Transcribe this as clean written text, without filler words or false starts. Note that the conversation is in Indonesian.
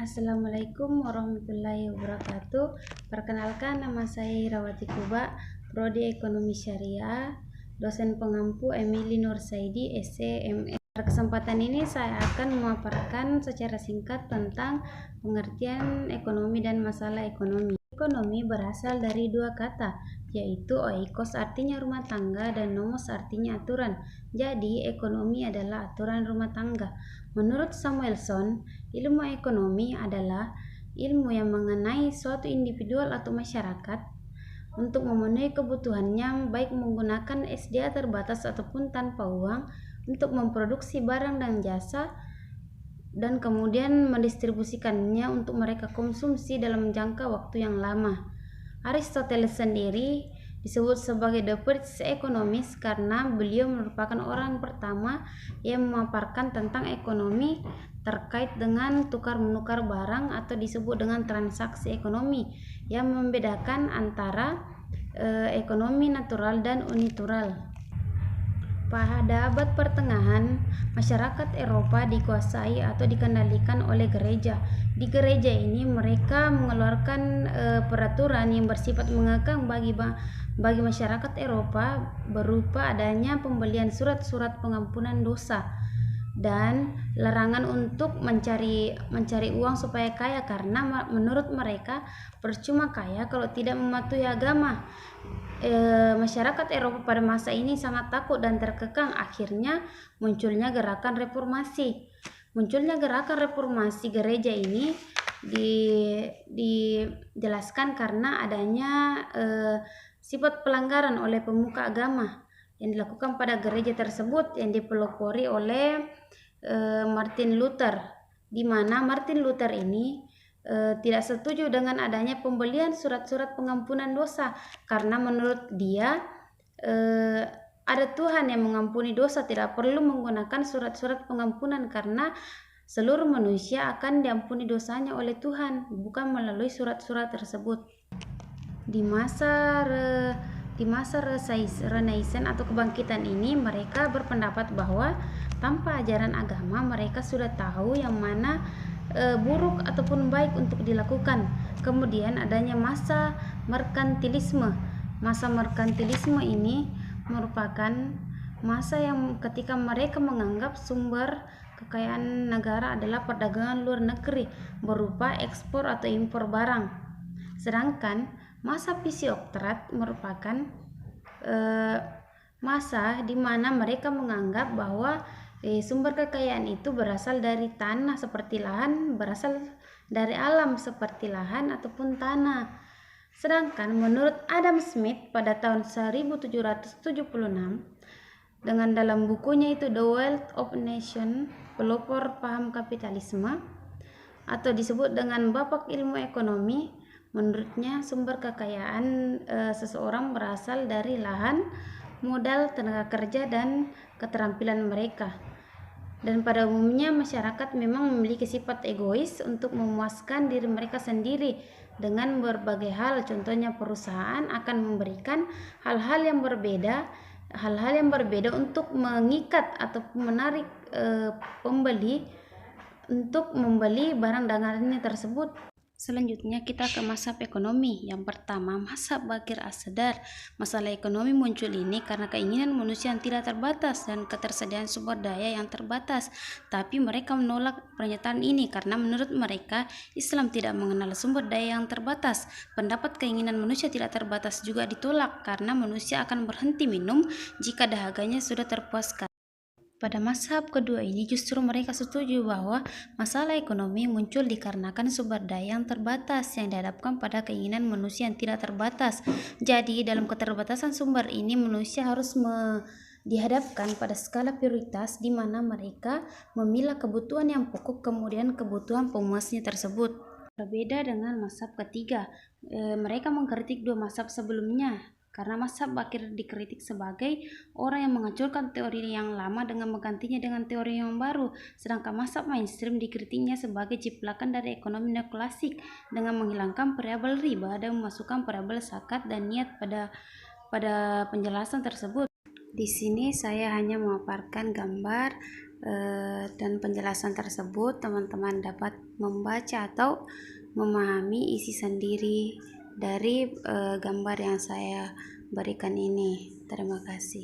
Assalamualaikum warahmatullahi wabarakatuh. Perkenalkan, nama saya Irawati Kuba, Prodi Ekonomi Syariah, dosen pengampu Emily Nursaidi, SC.MA. Pada kesempatan ini saya akan memaparkan secara singkat tentang pengertian ekonomi dan masalah ekonomi. Ekonomi berasal dari dua kata, yaitu oikos artinya rumah tangga dan nomos artinya aturan. Jadi, ekonomi adalah aturan rumah tangga. Menurut Samuelson, ilmu ekonomi adalah ilmu yang mengenai suatu individual atau masyarakat untuk memenuhi kebutuhannya, baik menggunakan SDA terbatas ataupun tanpa uang, untuk memproduksi barang dan jasa dan kemudian mendistribusikannya untuk mereka konsumsi dalam jangka waktu yang lama. Aristoteles sendiri disebut sebagai the first economist karena beliau merupakan orang pertama yang memaparkan tentang ekonomi terkait dengan tukar-menukar barang atau disebut dengan transaksi ekonomi yang membedakan antara ekonomi natural dan unnatural. Pada abad pertengahan, masyarakat Eropa dikuasai atau dikendalikan oleh gereja. Di gereja ini mereka mengeluarkan peraturan yang bersifat mengekang bagi masyarakat Eropa berupa adanya pembelian surat-surat pengampunan dosa dan larangan untuk mencari uang supaya kaya, karena menurut mereka percuma kaya kalau tidak mematuhi agama. Masyarakat Eropa pada masa ini sangat takut dan terkekang. Akhirnya munculnya gerakan reformasi. Gereja ini dijelaskan karena adanya sifat pelanggaran oleh pemuka agama yang dilakukan pada gereja tersebut yang dipelopori oleh Martin Luther, di mana Martin Luther ini tidak setuju dengan adanya pembelian surat-surat pengampunan dosa karena menurut dia ada Tuhan yang mengampuni dosa, tidak perlu menggunakan surat-surat pengampunan karena seluruh manusia akan diampuni dosanya oleh Tuhan, bukan melalui surat-surat tersebut. Di masa Renaissance atau kebangkitan ini, mereka berpendapat bahwa tanpa ajaran agama mereka sudah tahu yang mana buruk ataupun baik untuk dilakukan. Kemudian adanya masa merkantilisme. Masa merkantilisme ini merupakan masa yang ketika mereka menganggap sumber kekayaan negara adalah perdagangan luar negeri berupa ekspor atau impor barang. Sedangkan masa Pisiokrat merupakan masa di mana mereka menganggap bahwa sumber kekayaan itu berasal dari tanah seperti lahan, berasal dari alam seperti lahan ataupun tanah. Sedangkan menurut Adam Smith pada tahun 1776 dengan dalam bukunya itu The Wealth of Nation, pelopor paham kapitalisme atau disebut dengan bapak ilmu ekonomi, menurutnya sumber kekayaan seseorang berasal dari lahan, modal, tenaga kerja, dan keterampilan mereka. Dan pada umumnya masyarakat memang memiliki sifat egois untuk memuaskan diri mereka sendiri dengan berbagai hal. Contohnya perusahaan akan memberikan hal-hal yang berbeda untuk mengikat atau menarik pembeli untuk membeli barang dagangannya tersebut. Selanjutnya kita ke mazhab ekonomi. Yang pertama, mazhab Bakir As-Sadar. Masalah ekonomi muncul ini karena keinginan manusia yang tidak terbatas dan ketersediaan sumber daya yang terbatas. Tapi mereka menolak pernyataan ini karena menurut mereka Islam tidak mengenal sumber daya yang terbatas. Pendapat keinginan manusia tidak terbatas juga ditolak karena manusia akan berhenti minum jika dahaganya sudah terpuaskan. Pada mazhab kedua ini justru mereka setuju bahwa masalah ekonomi muncul dikarenakan sumber daya yang terbatas yang dihadapkan pada keinginan manusia yang tidak terbatas. Jadi dalam keterbatasan sumber ini manusia harus dihadapkan pada skala prioritas di mana mereka memilah kebutuhan yang pokok kemudian kebutuhan pemuasnya tersebut. Berbeda dengan mazhab ketiga, mereka mengkritik dua mazhab sebelumnya. Karena mazhab Bakir dikritik sebagai orang yang menghancurkan teori yang lama dengan menggantinya dengan teori yang baru, sedangkan mazhab mainstream dikritiknya sebagai ciplakan dari ekonomi neoklasik dengan menghilangkan variabel riba dan memasukkan variabel zakat dan niat pada penjelasan tersebut. Di sini saya hanya memaparkan gambar dan penjelasan tersebut teman-teman dapat membaca atau memahami isi sendiri dari gambar yang saya berikan ini. Terima kasih.